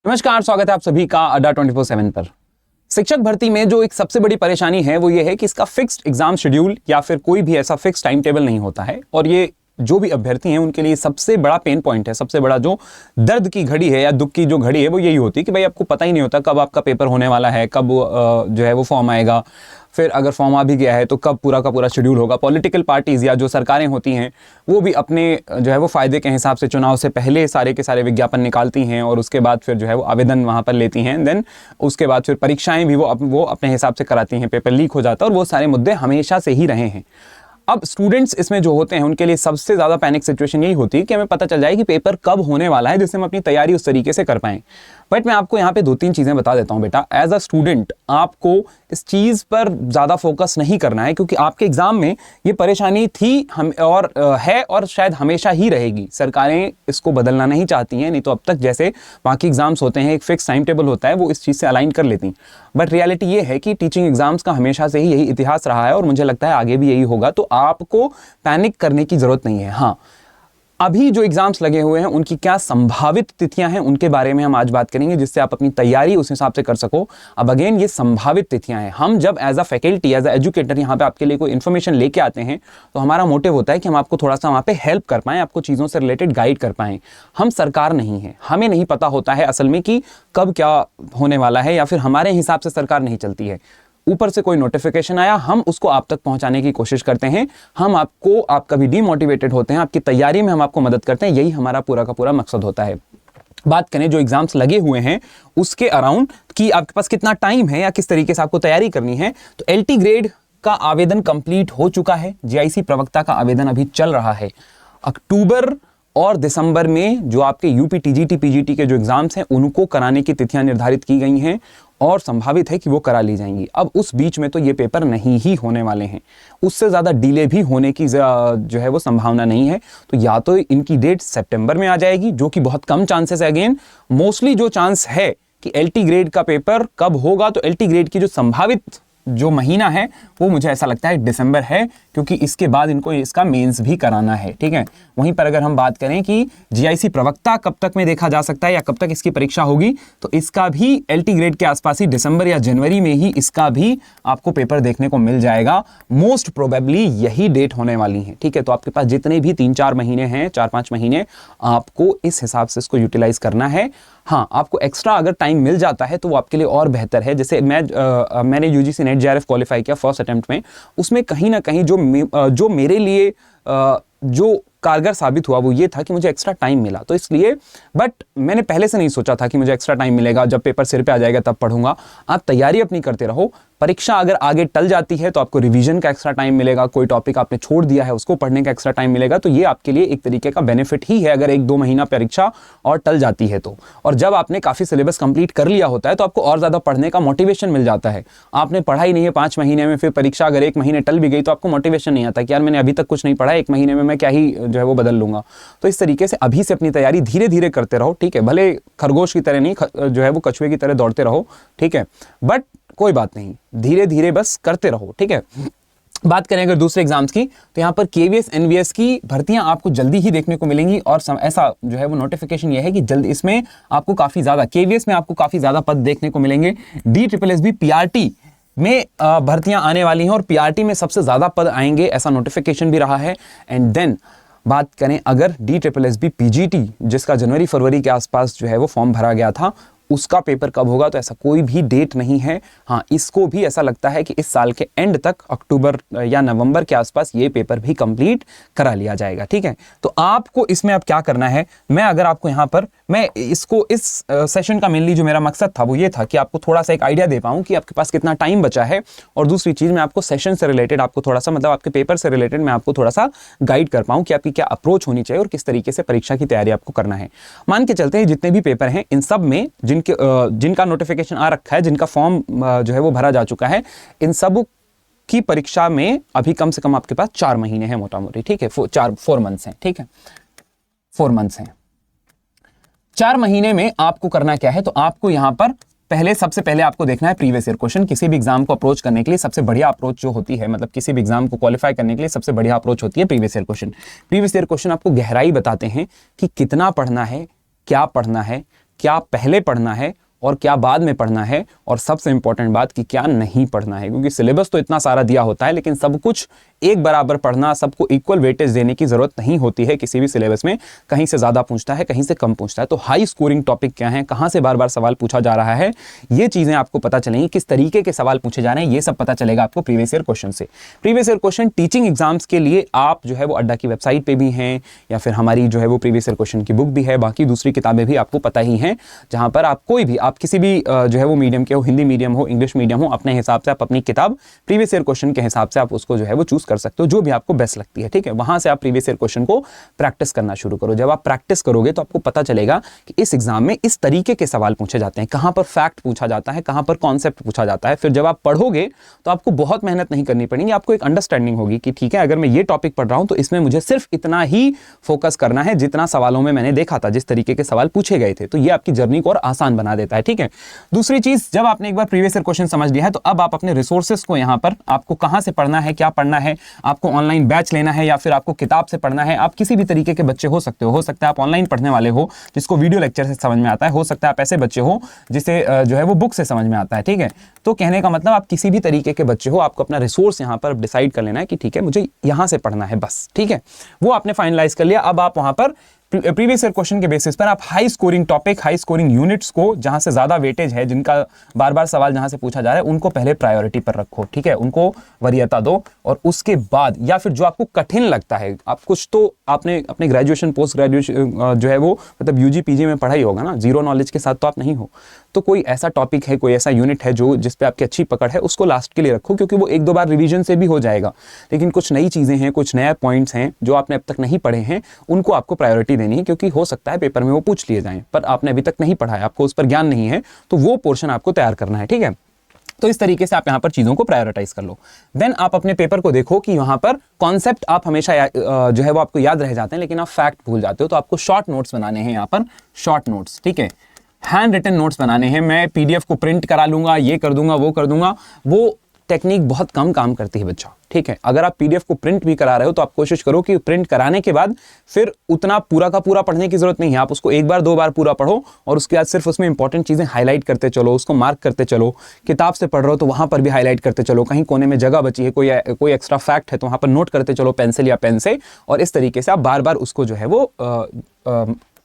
नमस्कार, स्वागत है आप सभी का अड्डा 24/7 पर। शिक्षक भर्ती में जो एक सबसे बड़ी परेशानी है वो ये है कि इसका फिक्स्ड एग्जाम शेड्यूल या फिर कोई भी ऐसा फिक्स टाइम टेबल नहीं होता है। और ये जो भी अभ्यर्थी हैं उनके लिए सबसे बड़ा पेन पॉइंट है, सबसे बड़ा जो दर्द की घड़ी है या दुख की जो घड़ी है वो यही होती है कि भाई आपको पता ही नहीं होता कब आपका पेपर होने वाला है, कब जो है वो फॉर्म आएगा, फिर अगर फॉर्म आ भी गया है तो कब पूरा का पूरा शेड्यूल होगा। पॉलिटिकल पार्टीज या जो सरकारें होती हैं वो भी अपने जो है वो फायदे के हिसाब से चुनाव से पहले सारे के सारे विज्ञापन निकालती हैं और उसके बाद फिर जो है वो आवेदन वहाँ पर लेती हैं। देन उसके बाद फिर परीक्षाएं भी वो अपने हिसाब से कराती हैं, पेपर लीक हो जाता है और वो सारे मुद्दे हमेशा से ही रहे हैं। अब स्टूडेंट्स इसमें जो होते हैं उनके लिए सबसे ज़्यादा पैनिक सिचुएशन यही होती है कि हमें पता चल जाए कि पेपर कब होने वाला है, जिससे हम अपनी तैयारी उस तरीके से कर पाएं। बट मैं आपको यहाँ पे 2-3 चीज़ें बता देता हूँ बेटा। एज अ स्टूडेंट आपको इस चीज़ पर ज़्यादा फोकस नहीं करना है, क्योंकि आपके एग्जाम में ये परेशानी थी है और शायद हमेशा ही रहेगी। सरकारें इसको बदलना नहीं चाहती हैं, नहीं तो अब तक जैसे बाकी एग्जाम्स होते हैं एक फिक्स टाइम टेबल होता है वो इस चीज़ से अलाइन कर लेती। बट रियलिटी ये है कि टीचिंग एग्जाम्स का हमेशा से ही यही इतिहास रहा है और मुझे लगता है आगे भी यही होगा। तो आपको पैनिक करने की ज़रूरत नहीं है। हाँ, अभी जो एग्जाम्स लगे हुए हैं उनकी क्या संभावित तिथियां हैं उनके बारे में हम आज बात करेंगे, जिससे आप अपनी तैयारी उस हिसाब से कर सको। अब अगेन ये संभावित तिथियां हैं। हम जब as a faculty, as a educator यहाँ पे आपके लिए कोई इन्फॉर्मेशन लेके आते हैं तो हमारा मोटिव होता है कि हम आपको थोड़ा सा वहाँ पे हेल्प कर पाएं, आपको चीज़ों से रिलेटेड गाइड कर पाएं। हम सरकार नहीं है, हमें नहीं पता होता है असल में कि कब क्या होने वाला है, या फिर हमारे हिसाब से सरकार नहीं चलती है। ऊपर से कोई नोटिफिकेशन आया, हम उसको आप तक पहुंचाने की कोशिश करते हैं। आप कभी डीमोटिवेटेड होते हैं, आपकी तैयारी में हम आपको मदद करते हैं। यही हमारा पूरा का पूरा मकसद होता है। बात करें जो एग्जाम्स लगे हुए हैं उसके अराउंड कि आपके पास कितना टाइम है या किस तरीके से आपको तैयारी करनी है, तो LT ग्रेड का आवेदन कंप्लीट हो चुका है। GIC प्रवक्ता का आवेदन अभी चल रहा है। अक्टूबर और दिसंबर में जो आपके UP TGT PGT के जो एग्जाम्स हैं उनको कराने की तिथियां निर्धारित की गई हैं और संभावित है कि वो करा ली जाएंगी। अब उस बीच में तो ये पेपर नहीं ही होने वाले हैं, उससे ज़्यादा डिले भी होने की जो है वो संभावना नहीं है। तो या तो इनकी डेट सितंबर में आ जाएगी, जो कि बहुत कम चांसेस है। अगेन मोस्टली जो चांस है कि LT ग्रेड का पेपर कब होगा, तो LT ग्रेड की जो संभावित जो महीना है वो मुझे ऐसा लगता है दिसंबर है, क्योंकि इसके बाद इनको इसका मेंस भी कराना है। ठीक है, वहीं पर अगर हम बात करें कि GIC प्रवक्ता कब तक में देखा जा सकता है या कब तक इसकी परीक्षा होगी, तो इसका भी LT ग्रेड के आसपास ही दिसंबर या जनवरी में ही इसका भी आपको पेपर देखने को मिल जाएगा। मोस्ट प्रोबेबली यही डेट होने वाली है। ठीक है, तो आपके पास जितने भी 3-4 महीने हैं, 4-5 महीने, आपको इस हिसाब से इसको यूटिलाइज करना है। हाँ, आपको एक्स्ट्रा अगर टाइम मिल जाता है तो वो आपके लिए और बेहतर है। जैसे मैंने UGC नेट JRF क्वालिफाई किया फर्स्ट अटेम्प्ट में, उसमें कहीं ना कहीं जो मेरे लिए जो कारगर साबित हुआ वो ये था कि मुझे एक्स्ट्रा टाइम मिला। तो इसलिए, बट मैंने पहले से नहीं सोचा था कि मुझे एक्स्ट्रा टाइम मिलेगा, जब पेपर सिर पे आ जाएगा तब पढ़ूंगा। आप तैयारी अपनी करते रहो। परीक्षा अगर आगे टल जाती है तो आपको रिवीजन का एक्स्ट्रा टाइम मिलेगा, कोई टॉपिक आपने छोड़ दिया है उसको पढ़ने का एक्स्ट्रा टाइम मिलेगा। तो ये आपके लिए एक तरीके का बेनिफिट ही है अगर 1-2 महीना परीक्षा और टल जाती है तो। और जब आपने काफ़ी सिलेबस कंप्लीट कर लिया होता है तो आपको और ज़्यादा पढ़ने का मोटिवेशन मिल जाता है। आपने पढ़ा ही नहीं है 5 महीने में, फिर परीक्षा अगर 1 महीने टल भी गई तो आपको मोटिवेशन नहीं आता कि यार मैंने अभी तक कुछ नहीं पढ़ा, 1 महीने में मैं क्या ही जो है वो बदल लूंगा। तो इस तरीके से अभी से अपनी तैयारी धीरे धीरे करते रहो। ठीक है, भले खरगोश की तरह नहीं, जो है वो कछुए की तरह दौड़ते रहो। ठीक है, बट कोई बात नहीं, धीरे धीरे बस करते रहो। ठीक है, बात करें अगर दूसरे एग्जाम्स की, तो यहाँ पर KVS NVS की भर्तियां आपको जल्दी ही देखने को मिलेंगी। और ऐसा जो है वो नोटिफिकेशन ये है कि जल्दी इसमें आपको काफ़ी ज़्यादा, KVS में आपको काफ़ी ज़्यादा पद देखने को मिलेंगे। DSSB PRT में भर्तियां आने वाली हैं और PRT में सबसे ज़्यादा पद आएंगे, ऐसा नोटिफिकेशन भी रहा है। एंड देन बात करें अगर DSSB PGT, जिसका जनवरी-फरवरी के आसपास जो है वो फॉर्म भरा गया था, उसका पेपर कब होगा, तो ऐसा कोई भी डेट नहीं है। हाँ, इसको भी ऐसा लगता है कि इस साल के एंड तक, अक्टूबर या नवंबर के आसपास ये पेपर भी कंप्लीट करा लिया जाएगा। ठीक है, तो आपको इसमें अब क्या करना है, मैं अगर आपको यहाँ पर, मैं इसको इस सेशन का मेनली जो मेरा मकसद था वो ये था कि आपको थोड़ा सा एक आइडिया दे पाऊँ कि आपके पास कितना टाइम बचा है। और दूसरी चीज़, मैं आपको सेशन से रिलेटेड आपको थोड़ा सा, मतलब आपके पेपर से रिलेटेड मैं आपको थोड़ा सा गाइड कर पाऊँ कि आपकी क्या अप्रोच होनी चाहिए और किस तरीके से परीक्षा की तैयारी आपको करना है। मान के चलते हैं जितने भी पेपर हैं इन सब में जिनका नोटिफिकेशन आ रखा है, जिनका फॉर्म जो है वो भरा जा चुका है, इन सब की परीक्षा में अभी कम से कम आपके पास 4 महीने हैं मोटा मोटी। ठीक है, 4 मंथ्स हैं। ठीक है, 4 मंथ्स हैं। 4 महीने में आपको करना क्या है, तो आपको यहां पर सबसे पहले आपको देखना है प्रीवियस ईयर क्वेश्चन। किसी भी एग्जाम को अप्रोच करने के लिए सबसे बढ़िया अप्रोच जो होती है, मतलब किसी भी एग्जाम को क्वालिफाई करने के लिए सबसे बढ़िया अप्रोच होती है previous year question. Previous year question आपको गहराई बताते हैं कि कितना पढ़ना है, क्या पढ़ना है, क्या पहले पढ़ना है और क्या बाद में पढ़ना है, और सबसे इंपॉर्टेंट बात कि क्या नहीं पढ़ना है, क्योंकि सिलेबस तो इतना सारा दिया होता है लेकिन सब कुछ एक बराबर पढ़ना, सबको इक्वल वेटेज देने की जरूरत नहीं होती है किसी भी सिलेबस में। कहीं से ज्यादा पूछता है, कहीं से कम पूछता है। तो हाई स्कोरिंग टॉपिक क्या है, कहां से बार बार सवाल पूछा जा रहा है, ये चीजें आपको पता चलेंगी। किस तरीके के सवाल पूछे जा रहे हैं ये सब पता चलेगा आपको प्रीवियस ईयर क्वेश्चन से। Previous year question teaching exams के लिए आप जो है वो अड्डा की वेबसाइट पे भी हैं, या फिर हमारी जो है वो प्रीवियस ईयर क्वेश्चन की बुक भी है, बाकी दूसरी किताबें भी आपको पता ही हैं, जहां पर आप कोई भी, आप किसी भी जो है वो मीडियम के हो, हिंदी मीडियम हो, इंग्लिश मीडियम हो, अपने हिसाब से आप अपनी किताब प्रीवियस ईयर क्वेश्चन के हिसाब से आप उसको जो है वो चूज कर सकते हो, जो भी आपको बेस्ट लगती है। ठीक है, वहां से आप प्रीवियस ईयर क्वेश्चन को प्रैक्टिस करना शुरू करो। जब आप प्रैक्टिस करोगे तो आपको पता चलेगा कि इस एग्जाम में इस तरीके के सवाल पूछे जाते हैं, कहां पर फैक्ट पूछा जाता है, कहां पर कॉन्सेप्ट पूछा जाता है। फिर जब आप पढ़ोगे तो आपको बहुत मेहनत नहीं करनी पड़ेगी, आपको एक अंडरस्टैंडिंग होगी कि ठीक है, अगर मैं ये टॉपिक पढ़ रहा हूं तो इसमें मुझे सिर्फ इतना ही फोकस करना है जितना सवालों में मैंने देखा था, जिस तरीके के सवाल पूछे गए थे। तो ये आपकी जर्नी को और आसान बना देता है। ठीक है, दूसरी चीज, जब आपने एक बार प्रीवियस ईयर क्वेश्चन समझ लिया है तो अब आप अपने रिसोर्सेज को, यहां पर आपको कहां से पढ़ना है, क्या पढ़ना है, आपको ऑनलाइन बैच लेना है या फिर आपको किताब से पढ़ना है। आप किसी भी तरीके के बच्चे हो सकते हो सकता है आप ऑनलाइन पढ़ने वाले हो जिसको वीडियो लेक्चर से समझ में आता है, हो सकता है आप ऐसे बच्चे हो जिसे जो है वो बुक से समझ में आता है। ठीक है, तो कहने का मतलब आप किसी भी तरीके के बच्चे हो, आपको अपना रिसोर्स यहां पर डिसाइड कर लेना है कि ठीक है मुझे यहां से पढ़ना है बस। ठीक है, वो आपने फाइनलाइज कर लिया। अब आप वहां पर प्रीवियस ईयर क्वेश्चन के बेसिस पर आप high scoring topic, high scoring units को, जहां से ज्यादा वेटेज है, जिनका बार बार सवाल जहां से पूछा जा रहा है, उनको पहले प्रायोरिटी पर रखो। ठीक है, उनको वरीयता दो, और उसके बाद या फिर जो आपको कठिन लगता है, आप कुछ तो आपने अपने ग्रेजुएशन, पोस्ट ग्रेजुएशन जो है वो मतलब यूजी पीजी में पढ़ा ही होगा ना, जीरो नॉलेज के साथ तो आप नहीं हो। तो कोई ऐसा टॉपिक है, कोई ऐसा यूनिट है जो जिस पे आपकी अच्छी पकड़ है, उसको लास्ट के लिए रखो, क्योंकि वो एक दो बार रिवीजन से भी हो जाएगा। लेकिन कुछ नई चीजें हैं, कुछ नए पॉइंट्स हैं जो आपने अब तक नहीं पढ़े हैं, उनको आपको प्रायोरिटी देनी है, क्योंकि हो सकता है पेपर में वो पूछ लिए जाएं, पर आपने अभी तक नहीं पढ़ा है, आपको उस पर ज्ञान नहीं है, तो वो पोर्शन आपको तैयार करना है। ठीक है, तो इस तरीके से आप यहां पर चीजों को प्रायोरिटाइज कर लो। देन आप अपने पेपर को देखो कि यहां पर कॉन्सेप्ट आप हमेशा जो है वो आपको याद रह जाते हैं, लेकिन आप फैक्ट भूल जाते हो। तो आपको शॉर्ट नोट्स बनाने हैं, यहां पर शॉर्ट नोट्स। ठीक है, हैंड रिटन नोट्स बनाने हैं। मैं पीडीएफ को प्रिंट करा लूंगा, ये कर दूंगा, वो कर दूंगा, वो टेक्निक बहुत कम काम करती है बच्चा। ठीक है, अगर आप पीडीएफ को प्रिंट भी करा रहे हो तो आप कोशिश करो कि प्रिंट कराने के बाद फिर उतना पूरा का पूरा पढ़ने की जरूरत नहीं है। आप उसको एक बार दो बार पूरा पढ़ो और उसके बाद सिर्फ उसमें इंपॉर्टेंट चीजें हाईलाइट करते चलो, उसको मार्क करते चलो। किताब से पढ़ रहे हो तो वहां पर भी हाईलाइट करते चलो, कहीं कोने में जगह बची है, कोई एक्स्ट्रा फैक्ट है तो वहां पर नोट करते चलो पेंसिल या पेन से। और इस तरीके से आप बार बार उसको जो है वो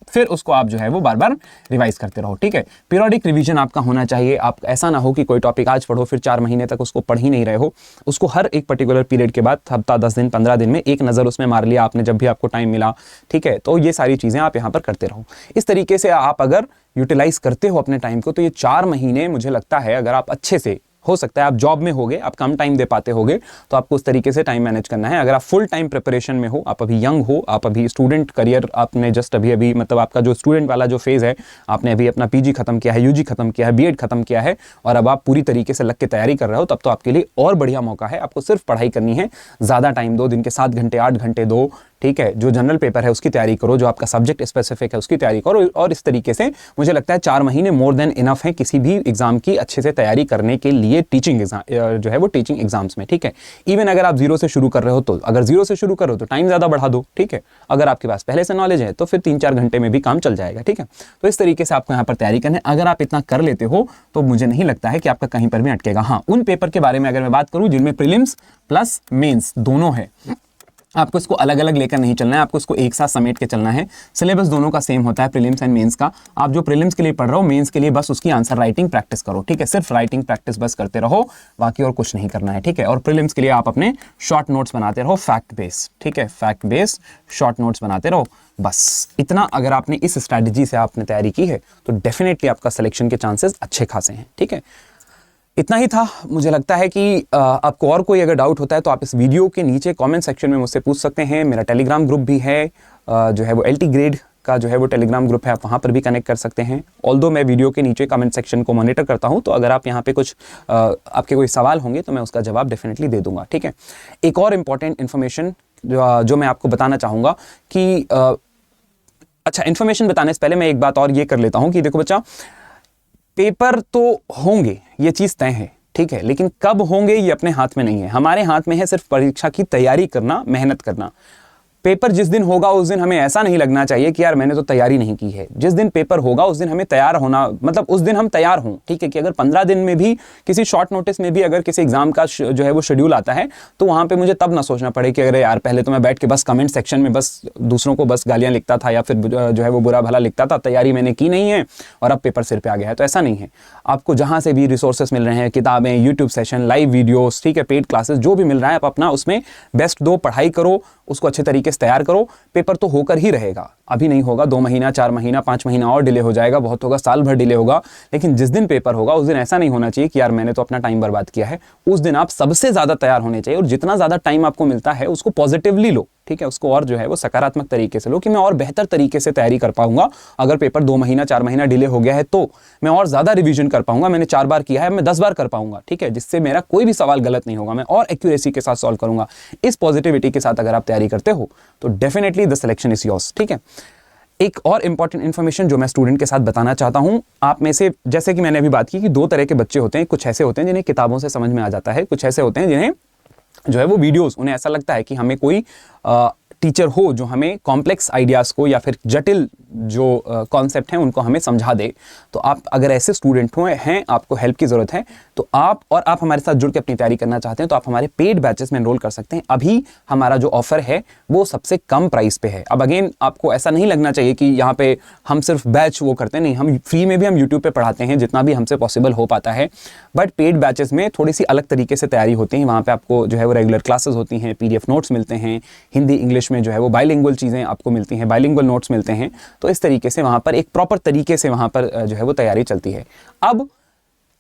फिर उसको आप जो है वो बार बार रिवाइज करते रहो। ठीक है, पीरियोडिक रिवीजन आपका होना चाहिए। आप ऐसा ना हो कि कोई टॉपिक आज पढ़ो फिर 4 महीने तक उसको पढ़ ही नहीं रहे हो। उसको हर एक पर्टिकुलर पीरियड के बाद, हफ्ता, 10 दिन, 15 दिन में एक नज़र उसमें मार लिया आपने जब भी आपको टाइम मिला। ठीक है, तो ये सारी चीज़ें आप यहाँ पर करते रहो। इस तरीके से आप अगर यूटिलाइज करते हो अपने टाइम को तो ये 4 महीने मुझे लगता है, अगर आप अच्छे से, हो सकता है आप जॉब में होगे, आप कम टाइम दे पाते होगे, तो आपको उस तरीके से टाइम मैनेज करना है। अगर आप फुल टाइम प्रिपरेशन में हो, आप अभी यंग हो, आप अभी स्टूडेंट करियर, आपने जस्ट अभी मतलब आपका जो स्टूडेंट वाला जो फेज है, आपने अभी अपना पीजी खत्म किया है, यूजी खत्म किया है, बीएड खत्म किया है, और अब आप पूरी तरीके से लग के तैयारी कर रहे हो, तब तो आपके लिए और बढ़िया मौका है। आपको सिर्फ पढ़ाई करनी है, ज्यादा टाइम दो, दिन के 7 घंटे 8 घंटे दो। ठीक है, जो जनरल पेपर है उसकी तैयारी करो, जो आपका सब्जेक्ट स्पेसिफिक है उसकी तैयारी करो। और इस तरीके से मुझे लगता है 4 महीने मोर देन इनफ है किसी भी एग्जाम की अच्छे से तैयारी करने के लिए, टीचिंग एग्जाम जो है वो टीचिंग एग्जाम्स में। ठीक है, इवन अगर आप जीरो से शुरू कर रहे हो तो, अगर जीरो से शुरू करो तो टाइम ज्यादा बढ़ा दो। ठीक है, अगर आपके पास पहले से नॉलेज है तो फिर 3-4 घंटे में भी काम चल जाएगा। ठीक है, तो इस तरीके से आपको यहाँ पर तैयारी करनी है। अगर आप इतना कर लेते हो तो मुझे नहीं लगता है कि आपका कहीं पर भी अटकेगा। हाँ, उन पेपर के बारे में अगर मैं बात करूं जिनमें प्रीलिम्स प्लस मेंस दोनों है, आपको इसको अलग अलग लेकर नहीं चलना है, आपको इसको एक साथ समेट के चलना है। सिलेबस दोनों का सेम होता है, प्रीलिम्स एंड मेंस का। आप जो प्रीलिम्स के लिए पढ़ रहे हो, मेंस के लिए बस उसकी आंसर राइटिंग प्रैक्टिस करो। ठीक है, सिर्फ राइटिंग प्रैक्टिस बस करते रहो, बाकी और कुछ नहीं करना है। ठीक है, और प्रीलिम्स के लिए आप अपने शॉर्ट नोट्स बनाते रहो, फैक्ट बेस। ठीक है, फैक्ट बेस शॉर्ट नोट्स बनाते रहो, बस इतना। अगर आपने इस स्ट्रैटेजी से आपने तैयारी की है तो डेफिनेटली आपका सिलेक्शन के चांसेस अच्छे खासे हैं। ठीक है, इतना ही था। मुझे लगता है कि आपको और कोई अगर डाउट होता है तो आप इस वीडियो के नीचे कमेंट सेक्शन में मुझसे पूछ सकते हैं। मेरा टेलीग्राम ग्रुप भी है, जो है वो एलटी ग्रेड का जो है वो टेलीग्राम ग्रुप है, आप वहाँ पर भी कनेक्ट कर सकते हैं। ऑल्दो मैं वीडियो के नीचे कमेंट सेक्शन को मॉनिटर करता हूँ, तो अगर आप यहाँ पे कुछ आपके कोई सवाल होंगे तो मैं उसका जवाब डेफिनेटली दे दूंगा। ठीक है, एक और इम्पॉर्टेंट इन्फॉर्मेशन जो मैं आपको बताना चाहूँगा कि अच्छा, इन्फॉर्मेशन बताने से पहले मैं एक बात और ये कर लेता हूँ कि देखो बच्चा, पेपर तो होंगे, ये चीज तय है। ठीक है, लेकिन कब होंगे ये अपने हाथ में नहीं है, हमारे हाथ में है सिर्फ परीक्षा की तैयारी करना, मेहनत करना। पेपर जिस दिन होगा उस दिन हमें ऐसा नहीं लगना चाहिए कि यार मैंने तो तैयारी नहीं की है। जिस दिन पेपर होगा उस दिन हमें तैयार होना, मतलब उस दिन हम तैयार हों, ठीक है। कि अगर 15 दिन में भी किसी शॉर्ट नोटिस में भी अगर किसी एग्जाम का जो है वो शेड्यूल आता है तो वहां पे मुझे तब ना सोचना पड़े कि अरे यार पहले तो मैं बैठ के बस कमेंट सेक्शन में बस दूसरों को बस गालियां लिखता था या फिर जो है वो बुरा भला लिखता था, तैयारी मैंने की नहीं है और अब पेपर सिर पे आ गया है। तो ऐसा नहीं है। आपको जहां से भी रिसोर्सेस मिल रहे हैं, किताबें, यूट्यूब सेशन, लाइव वीडियोस, ठीक है, पेड क्लासेस, जो भी मिल रहा है आप अपना उसमें बेस्ट दो, पढ़ाई करो, उसको अच्छे तरीके से तैयार करो। पेपर तो होकर ही रहेगा, अभी नहीं होगा, 2 महीना, 4 महीना, 5 महीना और डिले हो जाएगा, बहुत होगा साल भर डिले होगा। लेकिन जिस दिन पेपर होगा उस दिन ऐसा नहीं होना चाहिए कि यार मैंने तो अपना टाइम बर्बाद किया है। उस दिन आप सबसे ज्यादा तैयार होने चाहिए और जितना ज्यादा टाइम आपको मिलता है उसको पॉजिटिवली लो, ठीक है, उसको और जो है वो सकारात्मक तरीके से लो कि मैं और बेहतर तरीके से तैयारी कर पाऊंगा। अगर पेपर 2 महीना 4 महीना डिले हो गया है तो मैं और ज्यादा रिवीजन कर पाऊंगा। मैंने 4 बार किया है, मैं 10 बार कर पाऊंगा, ठीक है, जिससे मेरा कोई भी सवाल गलत नहीं होगा, मैं और एक्यूरेसी के साथ सॉल्व करूंगा। इस पॉजिटिविटी के साथ अगर आप तैयारी करते हो तो definitely the selection is yours, ठीक है। एक और इंपॉर्टेंट इन्फॉर्मेशन जो मैं स्टूडेंट के साथ बताना चाहता हूं, आप में से जैसे कि मैंने अभी बात की कि 2 तरह के बच्चे होते हैं। कुछ ऐसे होते हैं जिन्हें किताबों से समझ में आ जाता है, कुछ ऐसे होते हैं जिन्हें जो है वो वीडियोस, उन्हें ऐसा लगता है कि हमें कोई टीचर हो जो हमें कॉम्प्लेक्स आइडियाज़ को या फिर जटिल जो कॉन्सेप्ट हैं उनको हमें समझा दे। तो आप अगर ऐसे स्टूडेंट हैं, आपको हेल्प की ज़रूरत है, तो आप हमारे साथ जुड़ के अपनी तैयारी करना चाहते हैं तो आप हमारे पेड बैचेस में एनरोल कर सकते हैं। अभी हमारा जो ऑफर है वो सबसे कम प्राइस पे है। अब अगेन आपको ऐसा नहीं लगना चाहिए कि यहाँ पे हम सिर्फ बैच वो करते हैं, नहीं, हम फ्री में भी हम यूट्यूब पे पढ़ाते हैं जितना भी हमसे पॉसिबल हो पाता है। बट पेड बैचेस में थोड़ी सी अलग तरीके से तैयारी होती है। वहाँ पे आपको जो है वो रेगुलर क्लासेस होती हैं, PDF नोट्स मिलते हैं, हिंदी इंग्लिश में जो है वो बाइलिंगुअल चीज़ें आपको मिलती हैं, बाइलिंगुअल नोट्स मिलते हैं। तो इस तरीके से वहाँ पर एक प्रॉपर तरीके से वहाँ पर जो है वो तैयारी चलती है। अब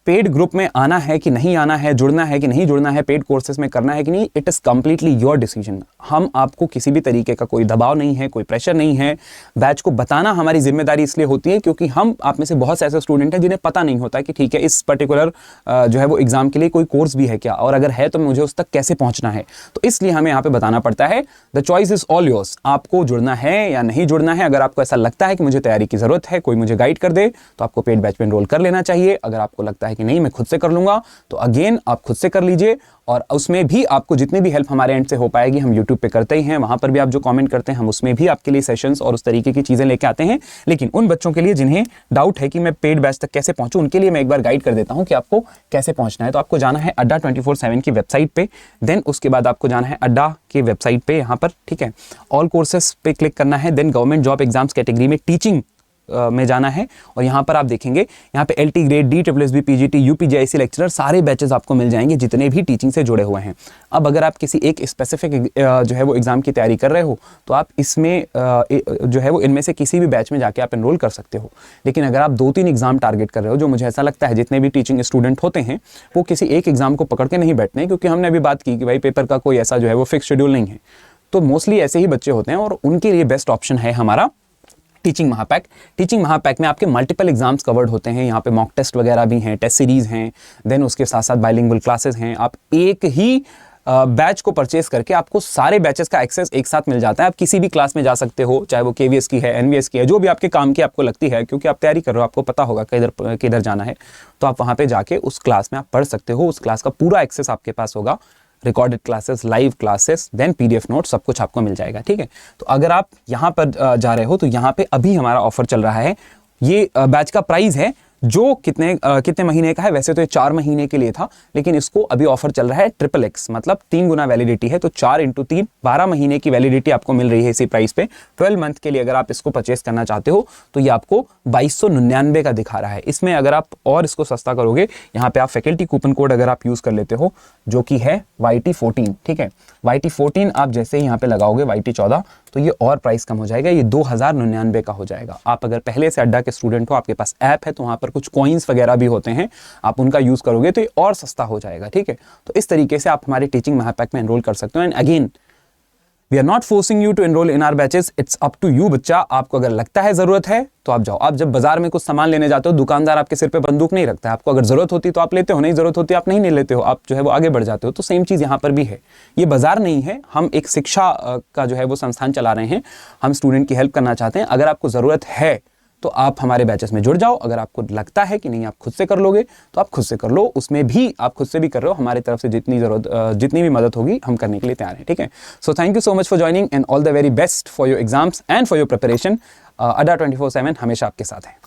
पेड ग्रुप में आना है कि नहीं आना है, जुड़ना है कि नहीं जुड़ना है, पेड कोर्सेज में करना है कि नहीं, it is completely your decision. हम आपको किसी भी तरीके का कोई दबाव नहीं है, कोई प्रेशर नहीं है। बैच को बताना हमारी जिम्मेदारी इसलिए होती है क्योंकि हम आप में से बहुत से ऐसे स्टूडेंट हैं जिन्हें पता नहीं होता कि ठीक है इस पर्टिकुलर जो है वो एग्जाम के लिए कोई कोर्स भी है क्या, और अगर है तो मुझे उस तक कैसे पहुंचना है। तो इसलिए हमें यहाँ पे बताना पड़ता है the choice is all yours. आपको जुड़ना है या नहीं जुड़ना है। अगर आपको ऐसा लगता है कि मुझे तैयारी की जरूरत है, कोई मुझे गाइड कर दे, तो आपको पेड बैच में एनरोल कर लेना चाहिए। अगर आपको लगता है कि नहीं मैं खुद से कर लूंगा, तो अगेन आप खुद से कर लीजिए। और उसमें भी आपको जितनी भी हेल्प हमारे एंड से हो पाएगी, हम यूट्यूब पे करते ही हैं, वहां पर भी आप जो कमेंट करते हैं हम उसमें भी आपके लिए सेशंस और उस तरीके की चीजें लेके आते हैं। लेकिन उन बच्चों के लिए जिन्हें डाउट है कि मैं पेड बैच तक कैसे पहुंचूं, उनके लिए मैं एक बार गाइड कर देता हूं कि आपको कैसे पहुंचना है। तो आपको जाना है अड्डा 24/7 की वेबसाइट पे, देन उसके बाद आपको जाना है अड्डा की वेबसाइट पे, यहाँ पर, ठीक है, ऑल कोर्सेस पे क्लिक करना है। Then government job exams category में टीचिंग में जाना है और यहाँ पर आप देखेंगे यहाँ पे LT grade, DSSB, PGT, UPGIC lecturer सारे बैचेस आपको मिल जाएंगे जितने भी टीचिंग से जुड़े हुए हैं। अब अगर आप किसी एक स्पेसिफिक जो है वो एग्जाम की तैयारी कर रहे हो तो आप इसमें जो है वो इनमें से किसी भी बैच में जाके आप एनरोल कर सकते हो। लेकिन अगर आप 2-3 एग्जाम टारगेट कर रहे हो, जो मुझे ऐसा लगता है जितने भी टीचिंग स्टूडेंट होते हैं वो किसी एक एग्जाम को पकड़ के नहीं बैठते हैं, क्योंकि हमने अभी बात की कि भाई पेपर का कोई ऐसा जो है वो फिक्स शेड्यूल नहीं है। तो मोस्टली ऐसे ही बच्चे होते हैं और उनके लिए बेस्ट ऑप्शन है हमारा टीचिंग महापैक। टीचिंग महापैक में आपके मल्टीपल एग्जाम्स कवर्ड होते हैं। यहाँ पे मॉक टेस्ट वगैरह भी हैं, टेस्ट सीरीज हैं, देन उसके साथ साथ बाइलिंगुअल क्लासेस हैं। आप एक ही बैच को परचेस करके आपको सारे बैचेस का एक्सेस एक साथ मिल जाता है। आप किसी भी क्लास में जा सकते हो, चाहे वो KVS की है, NVS की है, जो भी आपके काम की आपको लगती है, क्योंकि आप तैयारी कर रहे हो, आपको पता होगा किधर जाना है, तो आप वहाँ पे जाके उस क्लास में आप पढ़ सकते हो। उस क्लास का पूरा एक्सेस आपके पास होगा, recorded classes, live classes, then PDF note, सब कुछ आपको मिल जाएगा, ठीक है। तो अगर आप यहाँ पर जा रहे हो तो यहाँ पे अभी हमारा ऑफर चल रहा है। ये बैच का प्राइस है जो कितने महीने का है। वैसे तो ये 4 महीने के लिए था, लेकिन इसको अभी ऑफर चल रहा है XXX, मतलब 3 गुना वैलिडिटी है। तो 4 × 3 12 महीने की वैलिडिटी आपको मिल रही है इसी प्राइस पे। 12 मंथ के लिए अगर आप इसको परचेस करना चाहते हो तो ये आपको 2299 का दिखा रहा है। इसमें अगर आप और इसको सस्ता करोगे, यहाँ पे आप फैकल्टी कूपन कोड अगर आप यूज कर लेते हो जो कि है YT14, ठीक है, YT14 आप जैसे ही यहाँ पे लगाओगे YT14, तो ये और प्राइस कम हो जाएगा, ये 2099 का हो जाएगा। आप अगर पहले से अड्डा के स्टूडेंट हो, आपके पास ऐप है, तो वहाँ पर कुछ कॉइन्स वगैरह भी होते हैं, आप उनका यूज करोगे तो ये और सस्ता हो जाएगा, ठीक है। तो इस तरीके से आप हमारे टीचिंग महापैक में एनरोल कर सकते हो। And again we are not forcing you to enrol in our batches, it's up to you. बच्चा, आपको अगर लगता है जरूरत है तो आप जाओ। आप जब बाजार में कुछ सामान लेने जाते हो, दुकानदार आपके सिर पे बंदूक नहीं रखता है। आपको अगर जरूरत होती तो आप लेते हो, नहीं जरूरत होती आप नहीं लेते हो, आप जो है वो आगे बढ़ जाते हो। तो सेम चीज यहाँ पर भी है। ये बाजार नहीं है, हम एक शिक्षा का जो है वो संस्थान चला रहे हैं, हम स्टूडेंट की हेल्प करना चाहते हैं। अगर आपको जरूरत है तो आप हमारे बैचेस में जुड़ जाओ। अगर आपको लगता है कि नहीं आप खुद से कर लोगे तो आप खुद से कर लो, उसमें भी आप खुद से भी कर रहे हो, हमारी तरफ से जितनी भी मदद होगी हम करने के लिए तैयार हैं, ठीक है। So thank you so much for joining and all the very best for your exams and for your preparation. अड्डा 24/7 हमेशा आपके साथ है।